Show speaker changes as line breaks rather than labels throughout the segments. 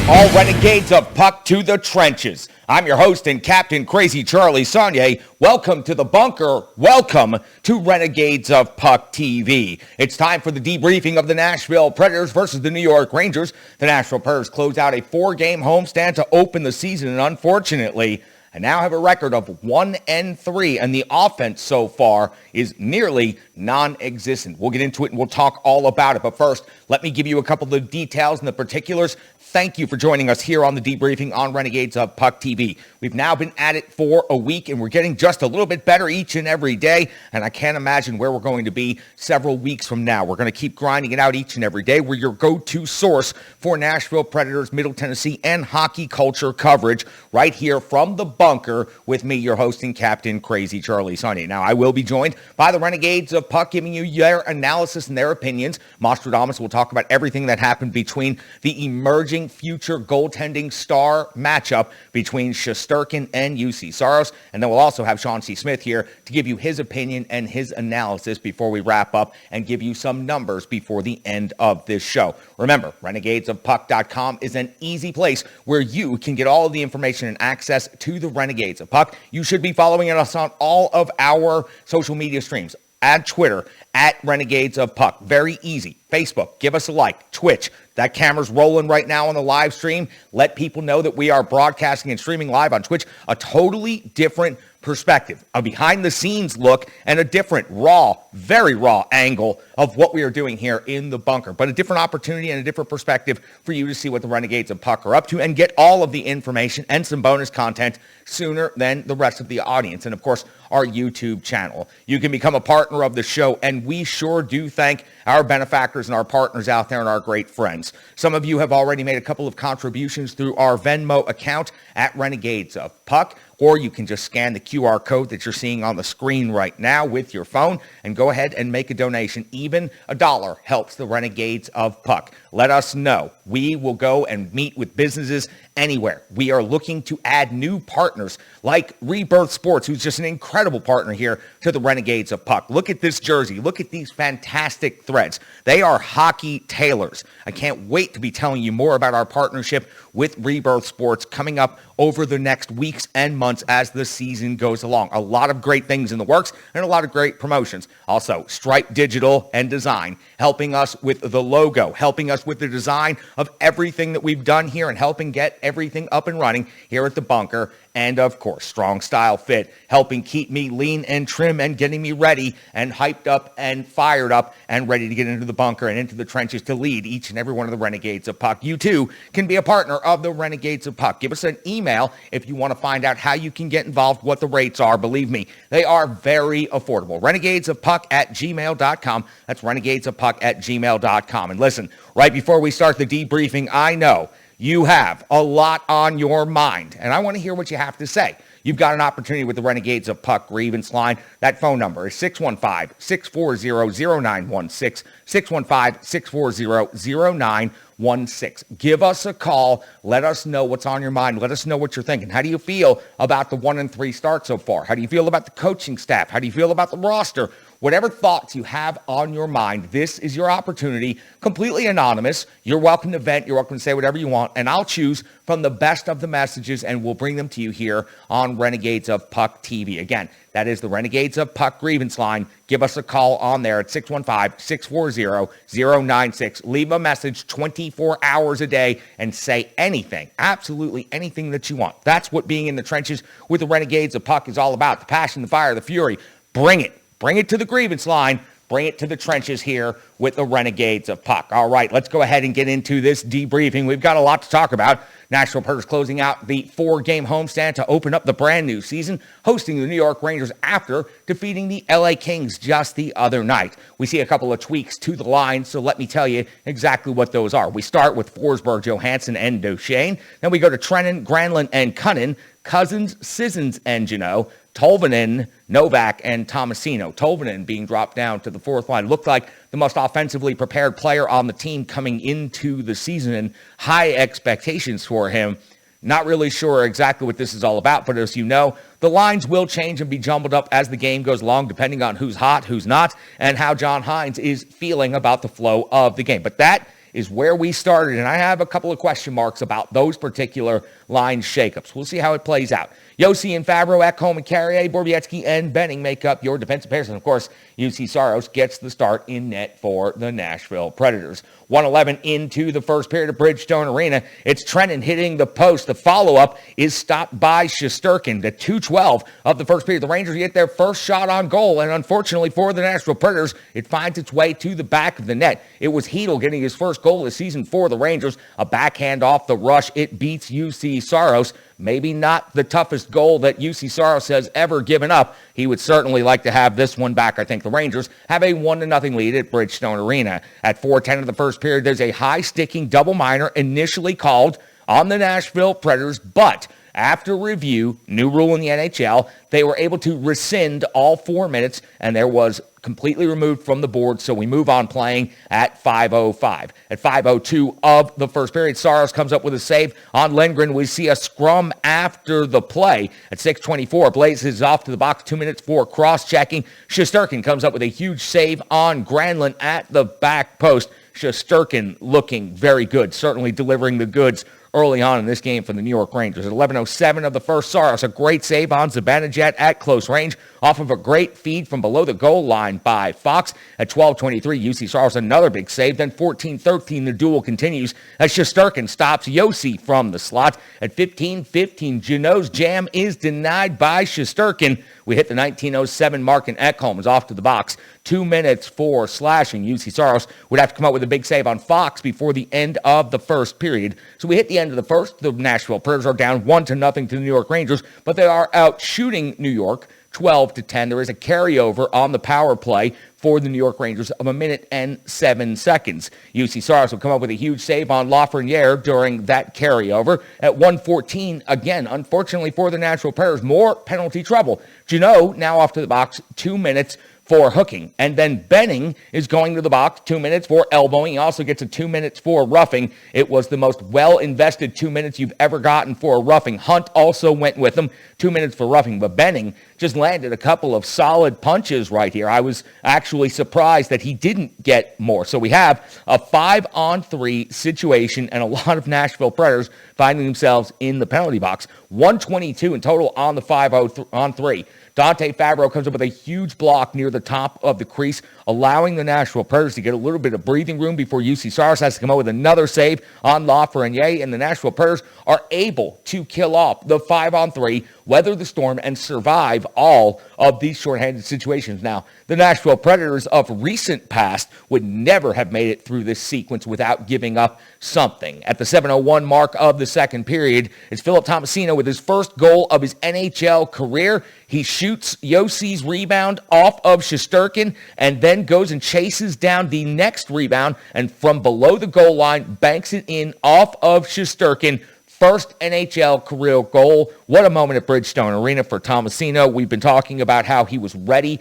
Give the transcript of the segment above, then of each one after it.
All Renegades of Puck to the trenches. I'm your host and captain, Crazy Charlie Saunier. Welcome to the bunker. Welcome to Renegades of Puck TV. It's time for the debriefing of the Nashville Predators versus the New York Rangers. The Nashville Predators closed out a 4-game homestand to open the season, and unfortunately, I now have a record of 1-3, and the offense so far is nearly non-existent. We'll get into it and we'll talk all about it. But first, let me give you a couple of the details and the particulars. Thank you for joining us here on the debriefing on Renegades of Puck TV. We've now been at it for a week, and we're getting just a little bit better each and every day, and I can't imagine where we're going to be several weeks from now. We're going to keep grinding it out each and every day. We're your go-to source for Nashville Predators, Middle Tennessee, and hockey culture coverage right here from the bunker with me, your host and captain, Crazy Charlie Saunier. Now, I will be joined by the Renegades of Puck, giving you their analysis and their opinions. Nostradamus will talk about everything that happened between the emerging future goaltending star matchup between Shesterkin and UC Saros. And then we'll also have Sean C. Smith here to give you his opinion and his analysis before we wrap up and give you some numbers before the end of this show. Remember, renegadesofpuck.com is an easy place where you can get all of the information and access to the Renegades of Puck. You should be following us on all of our social media streams. Add Twitter, at Renegades of Puck. Very easy. Facebook, give us a like. Twitch, that camera's rolling right now on the live stream. Let people know that we are broadcasting and streaming live on Twitch. A totally different perspective, a behind-the-scenes look, and a different, raw, very raw angle of what we are doing here in the bunker. But a different opportunity and a different perspective for you to see what the Renegades of Puck are up to and get all of the information and some bonus content sooner than the rest of the audience. And, of course, our YouTube channel. You can become a partner of the show, and we sure do thank our benefactors and our partners out there and our great friends. Some of you have already made a couple of contributions through our Venmo account at Renegades of Puck, or you can just scan the QR code that you're seeing on the screen right now with your phone and go ahead and make a donation. Even $1 helps the Renegades of Puck. Let us know. We will go and meet with businesses anywhere. We are looking to add new partners like Rebirth Sports, who's just an incredible partner here to the Renegades of Puck. Look at this jersey. Look at these fantastic threads. They are hockey tailors. I can't wait to be telling you more about our partnership with Rebirth Sports coming up over the next weeks and months as the season goes along. A lot of great things in the works and a lot of great promotions. Also, Stripe Digital and Design, helping us with the logo, helping us with the design of everything that we've done here and helping get everything up and running here at the bunker. And, of course, Strong Style Fit, helping keep me lean and trim and getting me ready and hyped up and fired up and ready to get into the bunker and into the trenches to lead each and every one of the Renegades of Puck. You, too, can be a partner of the Renegades of Puck. Give us an email if you want to find out how you can get involved, what the rates are. Believe me, they are very affordable. renegadesofpuck@gmail.com. That's renegadesofpuck@gmail.com. And listen, right before we start the debriefing, I know you have a lot on your mind, and I want to hear what you have to say. You've got an opportunity with the Renegades of Puck grievance line. That phone number is 615-640-0916, 615-640-0916. Give us a call. Let us know what's on your mind. Let us know what you're thinking. How do you feel about the 1-3 start so far? How do you feel about the coaching staff? How do you feel about the roster? Whatever thoughts you have on your mind, this is your opportunity, completely anonymous. You're welcome to vent. You're welcome to say whatever you want, and I'll choose from the best of the messages, and we'll bring them to you here on Renegades of Puck TV. Again, that is the Renegades of Puck grievance line. Give us a call on there at 615-640-0916. Leave a message 24 hours a day and say anything, absolutely anything that you want. That's what being in the trenches with the Renegades of Puck is all about. The passion, the fire, the fury. Bring it. Bring it to the grievance line. Bring it to the trenches here with the Renegades of Puck. All right, let's go ahead and get into this debriefing. We've got a lot to talk about. Nashville Predators closing out the 4-game homestand to open up the brand new season, hosting the New York Rangers after defeating the LA Kings just the other night. We see a couple of tweaks to the line, so let me tell you exactly what those are. We start with Forsberg, Johansson, and Duchesne. Then we go to Trennan, Granlund, and Cunnin, Cousins, Sissons, and Janot, Tolvanen, Novak, and Tomasino. Tolvanen being dropped down to the fourth line. Looked like the most offensively prepared player on the team coming into the season, and high expectations for him. Not really sure exactly what this is all about, but as you know, the lines will change and be jumbled up as the game goes along, depending on who's hot, who's not, and how John Hines is feeling about the flow of the game. But that is where we started, and I have a couple of question marks about those particular line shakeups. We'll see how it plays out. Josi and Fabro, Ekholm and Carrier, Borowiecki and Benning make up your defensive pairs. And, of course, UC Saros gets the start in net for the Nashville Predators. 1:11 into the first period of Bridgestone Arena. It's Trenton hitting the post. The follow-up is stopped by Shesterkin. The 2:12 of the first period. The Rangers get their first shot on goal, and unfortunately for the Nashville Predators, it finds its way to the back of the net. It was Hedl getting his first goal of the season for the Rangers. A backhand off the rush. It beats UC Saros. Maybe not the toughest goal that UC Saros has ever given up. He would certainly like to have this one back. I think the Rangers have a 1-0 lead at Bridgestone Arena. At 4:10 of the first period, there's a high-sticking double minor initially called on the Nashville Predators, but after review, new rule in the NHL, they were able to rescind all 4 minutes, and there was completely removed from the board, so we move on playing at 5:05. At 5:02 of the first period, Saros comes up with a save on Lindgren. We see a scrum after the play. At 6:24, Blazes off to the box, 2 minutes for cross-checking. Shesterkin comes up with a huge save on Granlund at the back post. Shesterkin looking very good, certainly delivering the goods early on in this game for the New York Rangers. At 11:07 of the first, Saros, a great save on Zibanejad at close range off of a great feed from below the goal line by Fox. At 12:23, UC Saros, another big save. Then 14:13, the duel continues as Shesterkin stops Josi from the slot. At 15:15, Jeannot's jam is denied by Shesterkin. We hit the 19:07 mark, and Ekholm is off to the box. 2 minutes for slashing. UC Saros would have to come up with a big save on Fox before the end of the first period. So we hit the end of the first. The Nashville Predators are down 1-0 to the New York Rangers, but they are out shooting New York 12-10. There is a carryover on the power play for the New York Rangers of 1 minute and 7 seconds. UC Saros will come up with a huge save on Lafreniere during that carryover. At 1:14, again, unfortunately for the Nashville Predators, more penalty trouble. Jeannot now off to the box, 2 minutes for hooking. And then Benning is going to the box, 2 minutes for elbowing. He also gets a 2 minutes for roughing. It was the most well-invested 2 minutes you've ever gotten for a roughing. Hunt also went with him, 2 minutes for roughing. But Benning just landed a couple of solid punches right here. I was actually surprised that he didn't get more. So we have a 5-on-3 situation and a lot of Nashville Predators finding themselves in the penalty box. 122 in total on the 5-on-3. Dante Fabro comes up with a huge block near the top of the crease, allowing the Nashville Predators to get a little bit of breathing room before UC Saros has to come up with another save on Lafreniere, and the Nashville Predators are able to kill off the 5-on-3, weather the storm, and survive all of these shorthanded situations. Now, the Nashville Predators of recent past would never have made it through this sequence without giving up something. At the 7:01 mark of the second period, it's Philip Tomasino with his first goal of his NHL career. He shoots Josi's rebound off of Shesterkin and then goes and chases down the next rebound and from below the goal line banks it in off of Shesterkin. First NHL career goal. What a moment at Bridgestone Arena for Tomasino. We've been talking about how he was ready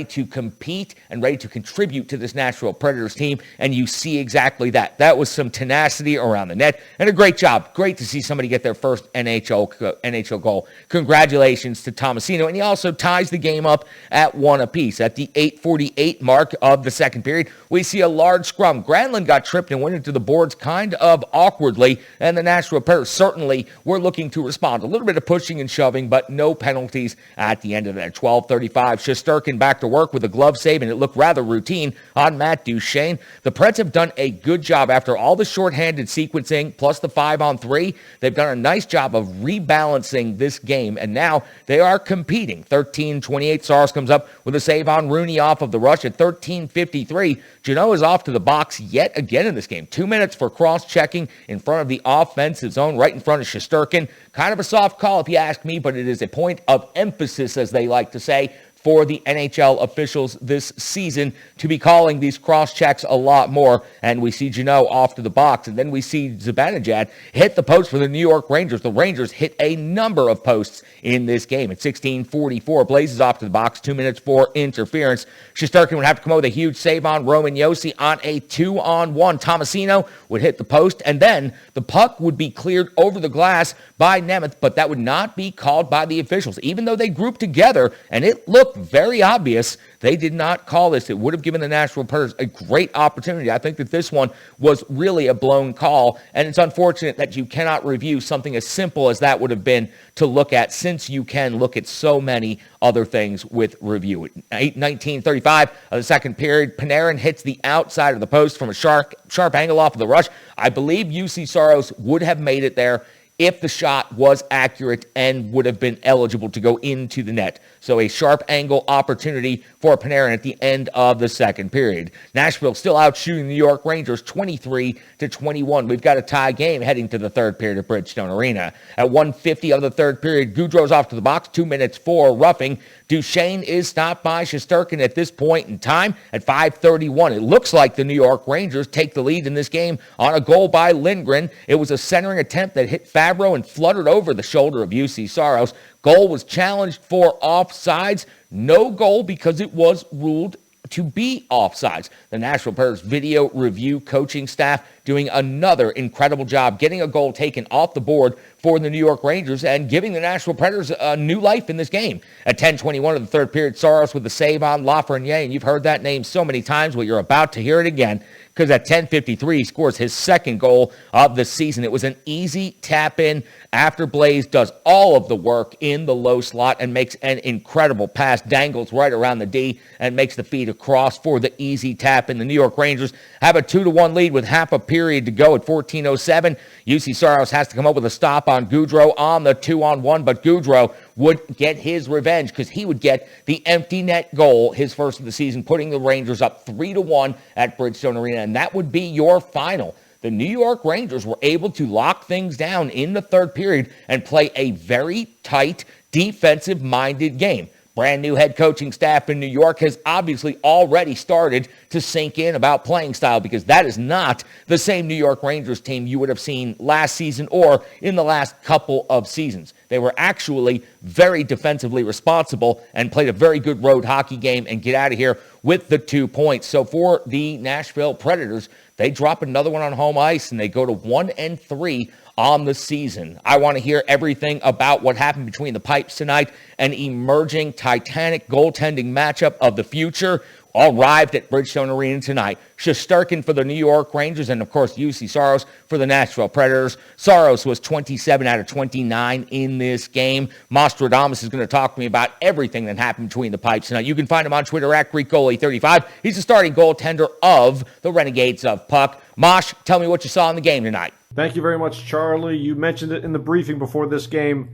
to compete and ready to contribute to this Nashville Predators team, and you see exactly that. That was some tenacity around the net, and a great job. Great to see somebody get their first NHL goal. Congratulations to Tomasino, and he also ties the game up at 1 apiece. At the 8:48 mark of the second period, we see a large scrum. Granlund got tripped and went into the boards kind of awkwardly, and the Nashville Predators certainly were looking to respond. A little bit of pushing and shoving, but no penalties at the end of that. 12:35, Shesterkin back to work with a glove save, and it looked rather routine on Matt Duchene. The Preds have done a good job after all the shorthanded sequencing, plus the 5-on-3. They've done a nice job of rebalancing this game, and now they are competing. 13:28, Saros comes up with a save on Rooney off of the rush. At 13:53, Jeannot is off to the box yet again in this game. 2 minutes for cross-checking in front of the offensive zone, right in front of Shesterkin. Kind of a soft call if you ask me, but it is a point of emphasis, as they like to say, for the NHL officials this season to be calling these cross-checks a lot more. And we see Jeannot off to the box, and then we see Zibanejad hit the post for the New York Rangers. The Rangers hit a number of posts in this game. At 16:44, Blazes off to the box, 2 minutes for interference. Shesterkin would have to come up with a huge save on Roman Josi on a 2-on-1. Tomasino would hit the post, and then the puck would be cleared over the glass by Nemeth, but that would not be called by the officials, even though they grouped together, and it looked looked very obvious. They did not call this. It would have given the Nashville Predators a great opportunity. I think that this one was really a blown call, and it's unfortunate that you cannot review something as simple as that would have been to look at, since you can look at so many other things with review. 19:35 of the second period, Panarin hits the outside of the post from a sharp angle off of the rush. I believe UC Saros would have made it there if the shot was accurate and would have been eligible to go into the net. So a sharp angle opportunity for Panarin at the end of the second period. Nashville still out shooting the New York Rangers 23-21. We've got a tie game heading to the third period at Bridgestone Arena. At 1:50 of the third period, Gaudreau's off to the box, 2 minutes for roughing. Duchesne is stopped by Shesterkin at this point in time at 5:31. It looks like the New York Rangers take the lead in this game on a goal by Lindgren. It was a centering attempt that hit Fabro and fluttered over the shoulder of UC Saros. Goal was challenged for offsides. No goal because it was ruled to be offsides. The Nashville Predators video review coaching staff doing another incredible job getting a goal taken off the board for the New York Rangers and giving the Nashville Predators a new life in this game. At 10:21 of the third period, Saros with the save on Lafreniere, and you've heard that name so many times, well, you're about to hear it again, because at 10:53, he scores his second goal of the season. It was an easy tap-in after Blaze does all of the work in the low slot and makes an incredible pass, dangles right around the D, and makes the feed across for the easy tap-in. The New York Rangers have a 2-1 lead with half a period to go at 14:07. UC Saros has to come up with a stop on Gaudreau on the 2-on-1, but Gaudreau would get his revenge because he would get the empty net goal, his first of the season, putting the Rangers up 3-1 at Bridgestone Arena, and that would be your final. The New York Rangers were able to lock things down in the third period and play a very tight, defensive-minded game. Brand new head coaching staff in New York has obviously already started to sink in about playing style, because that is not the same New York Rangers team you would have seen last season or in the last couple of seasons. They were actually very defensively responsible and played a very good road hockey game and get out of here with the 2 points. So for the Nashville Predators, they drop another one on home ice and they go to 1-3 on the season. I want to hear everything about what happened between the pipes tonight, an emerging titanic goaltending matchup of the future, arrived at Bridgestone Arena tonight. Shesterkin for the New York Rangers, and of course UC Saros for the Nashville Predators. Saros was 27 out of 29 in this game. Mostradamus is going to talk to me about everything that happened between the pipes tonight. You can find him on Twitter at GreekGoalie35. He's the starting goaltender of the Renegades of Puck. Mosh, tell me what you saw in the game tonight.
Thank you very much, Charlie. You mentioned it in the briefing before this game.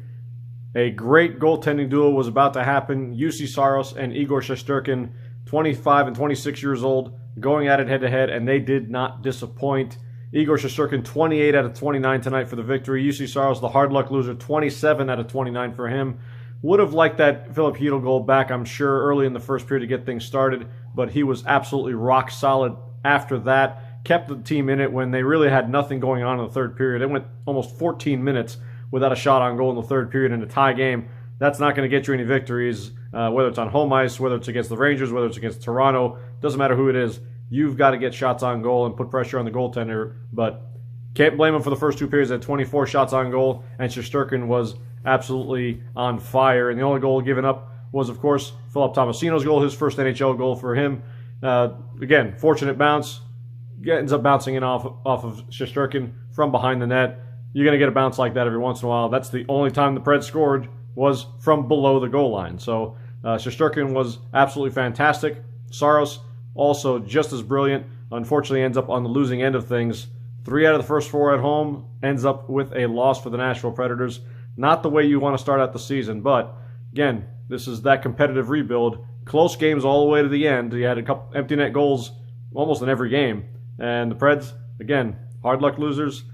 A great goaltending duel was about to happen. UC Saros and Igor Shesterkin, 25 and 26 years old, going at it head-to-head, and they did not disappoint. Igor Shesterkin, 28 out of 29 tonight for the victory. UC Saros, the hard luck loser, 27 out of 29 for him. Would have liked that Philip Hedl goal back, I'm sure, early in the first period to get things started, but he was absolutely rock solid after that. Kept the team in it when they really had nothing going on in the third period. It went almost 14 minutes without a shot on goal in the third period in a tie game. That's not going to get you any victories, whether it's on home ice, whether it's against the Rangers, whether it's against Toronto. Doesn't matter who it is. You've got to get shots on goal and put pressure on the goaltender. But can't blame him for the first two periods at 24 shots on goal, and Shesterkin was absolutely on fire. And the only goal given up was, of course, Philip Tomasino's goal, his first NHL goal for him. Again, fortunate bounce. Ends up bouncing in off of Shesterkin from behind the net. You're going to get a bounce like that every once in a while. That's the only time the Preds scored was from below the goal line. So Shesterkin was absolutely fantastic. Saros also just as brilliant. Unfortunately ends up on the losing end of things. 3 out of the first 4 at home ends up with a loss for the Nashville Predators. Not the way you want to start out the season, but again, this is that competitive rebuild. Close games all the way to the end. You had a couple empty net goals almost in every game. And the Preds, again, hard luck losers.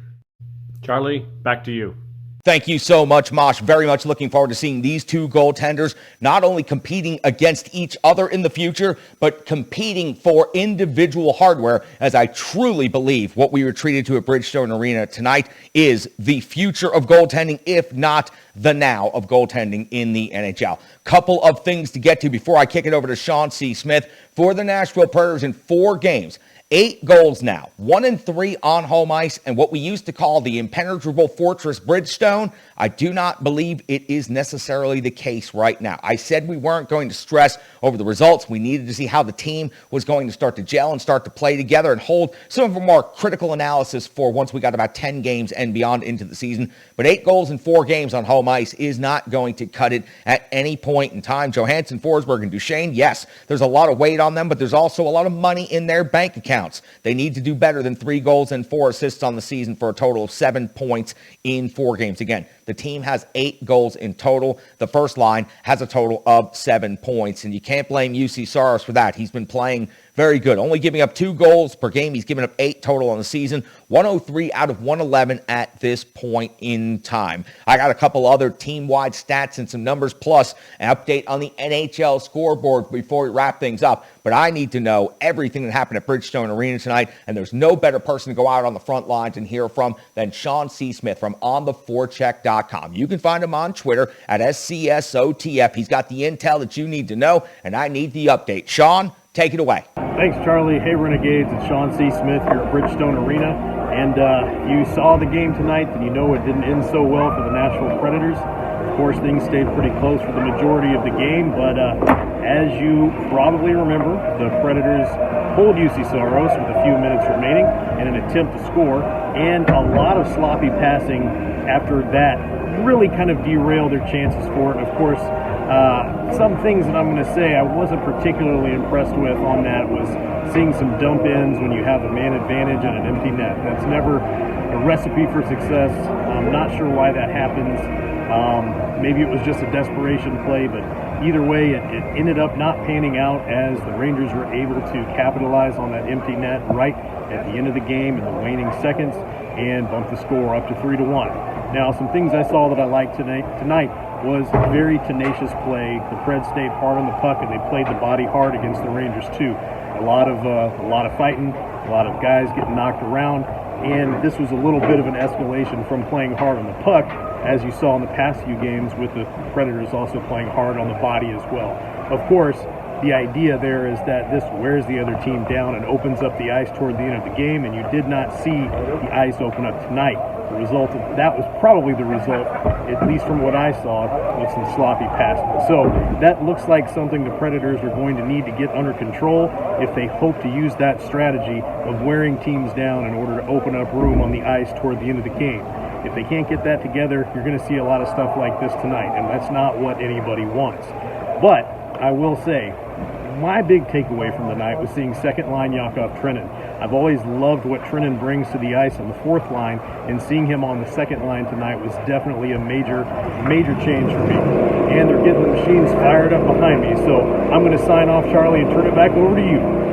Charlie, back to you.
Thank you so much, Mosh. Very much looking forward to seeing these two goaltenders not only competing against each other in the future, but competing for individual hardware, as I truly believe what we were treated to at Bridgestone Arena tonight is the future of goaltending, if not the now of goaltending in the NHL. Couple of things to get to before I kick it over to Sean C. Smith. For the Nashville Predators in 4 games, 8 goals now, 1-3 on home ice, and what we used to call the impenetrable fortress Bridgestone, I do not believe it is necessarily the case right now. I said we weren't going to stress over the results. We needed to see how the team was going to start to gel and start to play together and hold some of a more critical analysis for once we got about 10 games and beyond into the season. But 8 goals in 4 games on home ice is not going to cut it at any point in time. Johansson, Forsberg, and Duchesne, yes, there's a lot of weight on them, but there's also a lot of money in their bank accounts. They need to do better than 3 goals and 4 assists on the season for a total of 7 points in 4 games. Again, the team has 8 goals in total. The first line has a total of 7 points, and you can't blame UC Saros for that. He's been playing very good, only giving up 2 goals per game. He's given up 8 total on the season, 103 out of 111 at this point in time. I got a couple other team-wide stats and some numbers, plus an update on the NHL scoreboard before we wrap things up. But I need to know everything that happened at Bridgestone Arena tonight, and there's no better person to go out on the front lines and hear from than Sean C. Smith from ontheforecheck.com. You can find him on Twitter at SCSOTF. He's got the intel that you need to know, and I need the update. Sean, take it away.
Thanks, Charlie. Hey, Renegades. It's Sean C. Smith here at Bridgestone Arena. And you saw the game tonight, and you know it didn't end so well for the Nashville Predators. Of course, things stayed pretty close for the majority of the game, but as you probably remember, the Predators pulled UC Saros with a few minutes remaining in an attempt to score, and a lot of sloppy passing after that really kind of derailed their chances for it. Of course, some things that I'm going to say I wasn't particularly impressed with on that was seeing some dump ins when you have a man advantage and an empty net. That's never a recipe for success. I'm not sure why that happens. Maybe it was just a desperation play, but either way, it ended up not panning out as the Rangers were able to capitalize on that empty net right at the end of the game in the waning seconds and bump the score up to 3-1. Now, some things I saw that I liked tonight was very tenacious play. The Preds stayed hard on the puck, and they played the body hard against the Rangers too. A lot of fighting, a lot of guys getting knocked around, and this was a little bit of an escalation from playing hard on the puck, as you saw in the past few games with the Predators also playing hard on the body as well. Of course, the idea there is that this wears the other team down and opens up the ice toward the end of the game, and you did not see the ice open up tonight. The result of that was probably the result, at least from what I saw, of some sloppy passing. So that looks like something the Predators are going to need to get under control if they hope to use that strategy of wearing teams down in order to open up room on the ice toward the end of the game. If they can't get that together, you're going to see a lot of stuff like this tonight, and that's not what anybody wants. But I will say, my big takeaway from the night was seeing second-line Yakov Trenin. I've always loved what Trenin brings to the ice on the fourth line, and seeing him on the second line tonight was definitely a major change for me. And they're getting the machines fired up behind me, so I'm going to sign off, Charlie, and turn it back over to you.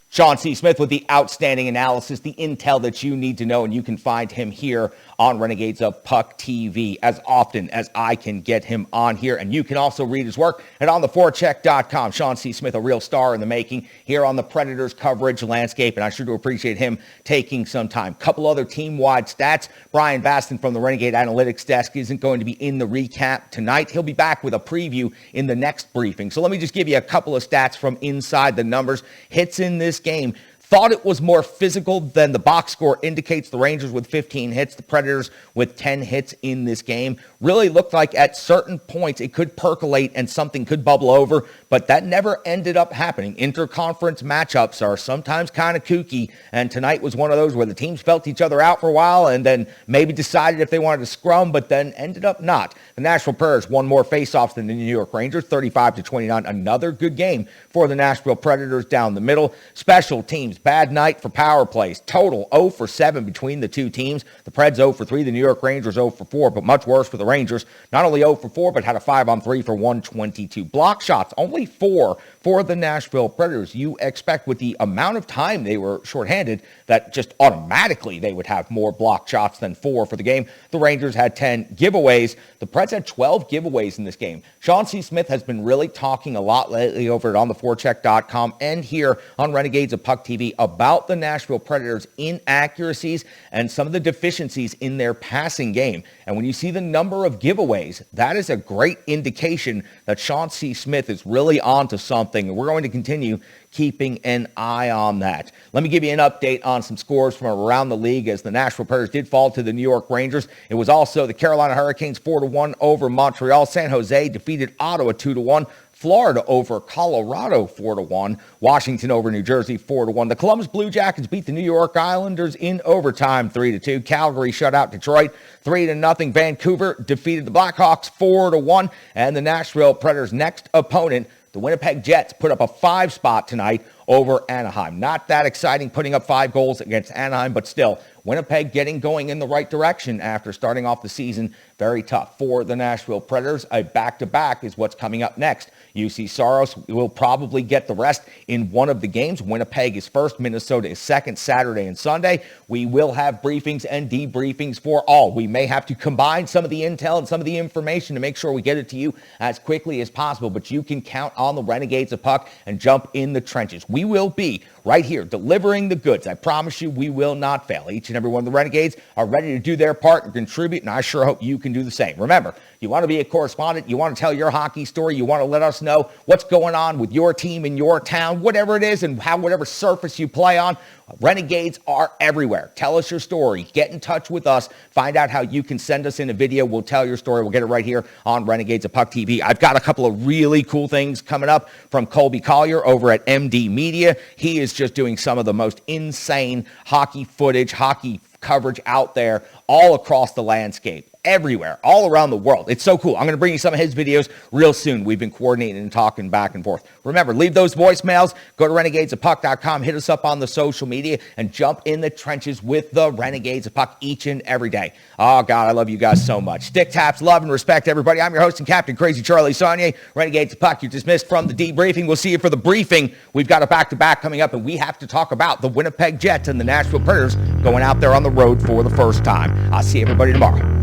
Sean C. Smith with the outstanding analysis, the intel that you need to know, and you can find him here on Renegades of Puck TV as often as I can get him on here. And you can also read his work at ontheforecheck.com. Sean C. Smith, a real star in the making here on the Predators coverage landscape, and I sure do appreciate him taking some time. Couple other team-wide stats. Brian Baston from the Renegade Analytics Desk isn't going to be in the recap tonight. He'll be back with a preview in the next briefing. So let me just give you a couple of stats from inside the numbers. Hits in this game. Thought it was more physical than the box score indicates. The Rangers with 15 hits, the Predators with 10 hits in this game. Really looked like at certain points it could percolate and something could bubble over, but that never ended up happening. Interconference matchups are sometimes kind of kooky, and tonight was one of those where the teams felt each other out for a while and then maybe decided if they wanted to scrum, but then ended up not. The Nashville Predators won more faceoffs than the New York Rangers, 35-29. Another good game for the Nashville Predators down the middle. Special teams, bad night for power plays. Total 0 for 7 between the two teams. The Preds 0 for 3, the New York Rangers 0 for 4, but much worse for the Rangers. Not only 0 for 4, but had a 5-on-3 for 122. Block shots, only 4 for the Nashville Predators. You expect with the amount of time they were shorthanded that just automatically they would have more block shots than 4 for the game. The Rangers had 10 giveaways. The Preds had 12 giveaways in this game. Sean C. Smith has been really talking a lot lately over at ontheforecheck.com and here on Renegades of Puck TV TV about the Nashville Predators' inaccuracies and some of the deficiencies in their passing game. And when you see the number of giveaways, that is a great indication that Sean C. Smith is really onto something. And we're going to continue keeping an eye on that. Let me give you an update on some scores from around the league as the Nashville Predators did fall to the New York Rangers. It was also the Carolina Hurricanes 4-1 over Montreal. San Jose defeated Ottawa 2-1. Florida over Colorado 4-1. Washington over New Jersey 4-1. The Columbus Blue Jackets beat the New York Islanders in overtime 3-2. Calgary shut out Detroit 3-0. Vancouver defeated the Blackhawks 4-1. And the Nashville Predators' next opponent, the Winnipeg Jets, put up a 5 spot tonight over Anaheim. Not that exciting putting up 5 goals against Anaheim, but still, Winnipeg getting going in the right direction after starting off the season very tough. For the Nashville Predators, a back-to-back is what's coming up next. UC Saros will probably get the rest in one of the games. Winnipeg is first, Minnesota is second, Saturday and Sunday. We will have briefings and debriefings for all. We may have to combine some of the intel and some of the information to make sure we get it to you as quickly as possible, but you can count on the Renegades of Puck and jump in the trenches. We will be right here delivering the goods. I promise you we will not fail. Each and every one of the Renegades are ready to do their part and contribute, and I sure hope you can do the same. Remember, you want to be a correspondent, you want to tell your hockey story, you want to let us know what's going on with your team in your town, whatever it is, and how whatever surface you play on. Renegades are everywhere. Tell us your story. Get in touch with us. Find out how you can send us in a video. We'll tell your story. We'll get it right here on Renegades of Puck TV. I've got a couple of really cool things coming up from Colby Collier over at MD Media. He is just doing some of the most insane hockey footage, hockey coverage out there all across the landscape. Everywhere, all around the world. It's so cool. I'm going to bring you some of his videos real soon. We've been coordinating and talking back and forth. Remember, leave those voicemails. Go to renegadesofpuck.com. Hit us up on the social media and jump in the trenches with the Renegades of Puck each and every day. Oh, God, I love you guys so much. Stick taps, love, and respect, everybody. I'm your host and captain, Crazy Charlie Saunier. Renegades of Puck, you're dismissed from the debriefing. We'll see you for the briefing. We've got a back-to-back coming up, and we have to talk about the Winnipeg Jets and the Nashville Predators going out there on the road for the first time. I'll see everybody tomorrow.